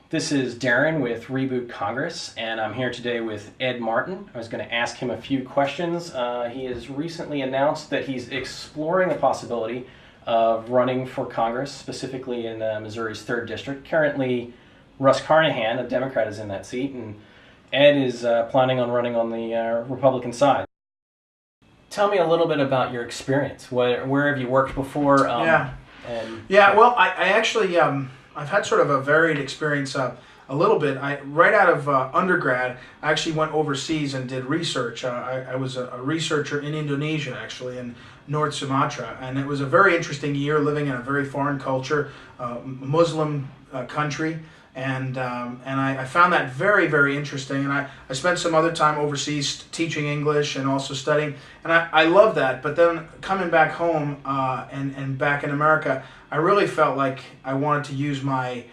This is Darren with Reboot Congress, and I'm here today with Ed Martin. I was going to ask him a few questions. He has recently announced that he's exploring the possibility of running for Congress, specifically in Missouri's 3rd District. Currently, Russ Carnahan, a Democrat, is in that seat, and Ed is planning on running on the Republican side. Tell me a little bit about your experience. Where have you worked before? Well, I actually... I've had sort of a varied experience a little bit. Right out of undergrad, I actually went overseas and did research. I was a researcher in Indonesia, actually, in North Sumatra. And it was a very interesting year living in a very foreign culture, Muslim country. And I found that very, very interesting. And I spent some other time overseas teaching English and also studying. And I love that. But then coming back home and back in America, I really felt like I wanted to use my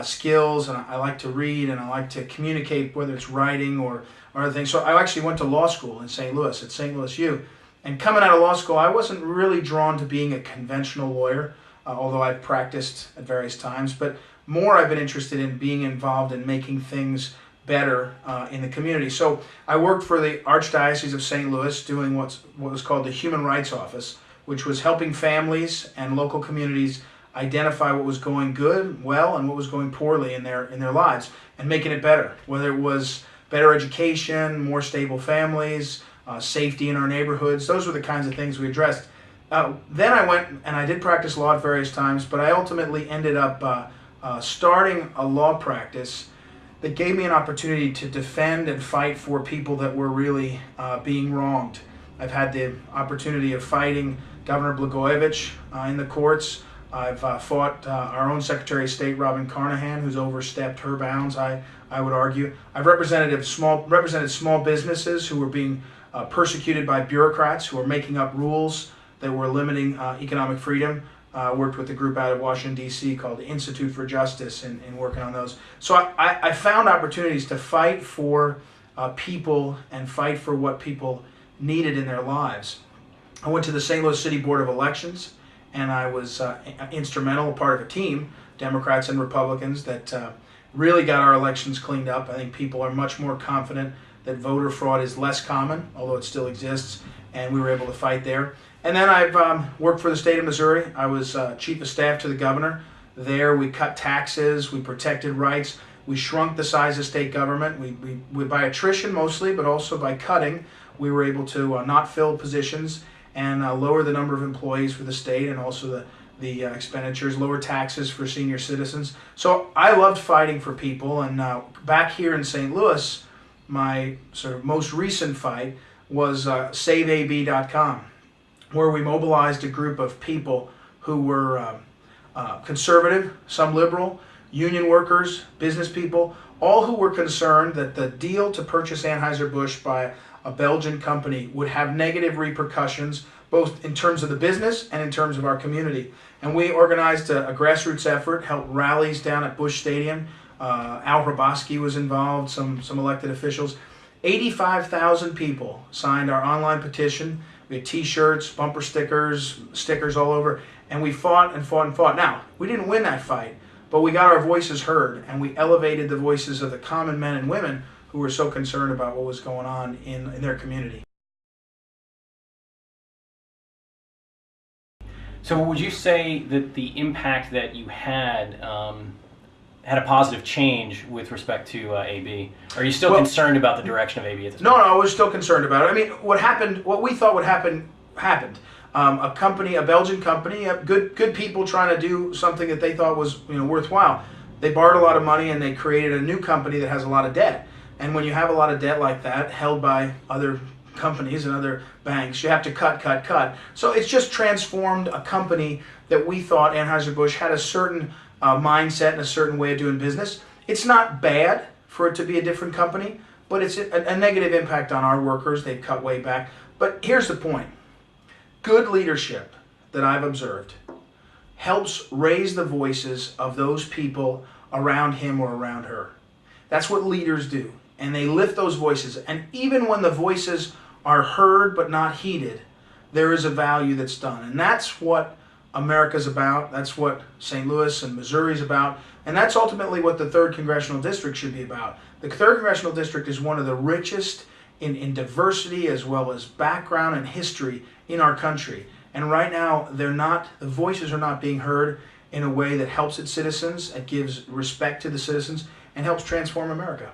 skills, and I like to read and I like to communicate, whether it's writing or other things. So I actually went to law school in St. Louis, at St. Louis U. And coming out of law school, I wasn't really drawn to being a conventional lawyer, although I've practiced at various times. But more I've been interested in being involved in making things better in the community. So I worked for the Archdiocese of St. Louis doing what was called the Human Rights Office, which was helping families and local communities identify what was going good, well, and what was going poorly in their lives, and making it better. Whether it was better education, more stable families, safety in our neighborhoods, those were the kinds of things we addressed. Then I went and I did practice law at various times, but I ultimately ended up starting a law practice that gave me an opportunity to defend and fight for people that were really being wronged. I've had the opportunity of fighting Governor Blagojevich in the courts. I've fought our own Secretary of State, Robin Carnahan, who's overstepped her bounds, I would argue. I've represented small businesses who were being persecuted by bureaucrats who were making up rules that were limiting economic freedom. Worked with a group out of Washington, D.C. called the Institute for Justice in working on those. So I found opportunities to fight for people and fight for what people needed in their lives. I went to the St. Louis City Board of Elections, and I was instrumental, a part of a team, Democrats and Republicans, that really got our elections cleaned up. I think people are much more confident that voter fraud is less common, although it still exists, and we were able to fight there. And then I've worked for the state of Missouri. I was chief of staff to the governor. There we cut taxes, we protected rights, we shrunk the size of state government. We by attrition mostly, but also by cutting, we were able to not fill positions and lower the number of employees for the state, and also the expenditures, lower taxes for senior citizens. So I loved fighting for people, and back here in St. Louis, my sort of most recent fight was SaveAB.com, where we mobilized a group of people who were conservative, some liberal, union workers, business people, all who were concerned that the deal to purchase Anheuser-Busch by a Belgian company would have negative repercussions, both in terms of the business and in terms of our community. And we organized a grassroots effort, held rallies down at Busch Stadium. Al Hrabowski was involved, some elected officials. 85,000 people signed our online petition. We had t-shirts, bumper stickers all over, and we fought and fought and fought. Now, we didn't win that fight, but we got our voices heard, and we elevated the voices of the common men and women who were so concerned about what was going on in their community. So would you say that the impact that you had had a positive change with respect to AB? Are you still concerned about the direction of AB at this point? No, I was still concerned about it. I mean, what we thought would happen, happened. A Belgian company, good people trying to do something that they thought was worthwhile. They borrowed a lot of money and they created a new company that has a lot of debt. And when you have a lot of debt like that, held by other companies and other banks, you have to cut. So it's just transformed a company that we thought, Anheuser-Busch, had a certain mindset and a certain way of doing business. It's not bad for it to be a different company, but it's a negative impact on our workers. They've cut way back. But here's the point. Good leadership that I've observed helps raise the voices of those people around him or around her. That's what leaders do. And they lift those voices. And even when the voices are heard but not heeded, there is a value that's done. And that's what America's about. That's what St. Louis and Missouri is about. And that's ultimately what the 3rd Congressional District should be about. The 3rd Congressional District is one of the richest in diversity as well as background and history in our country. And right now, the voices are not being heard in a way that helps its citizens, it gives respect to the citizens, and helps transform America.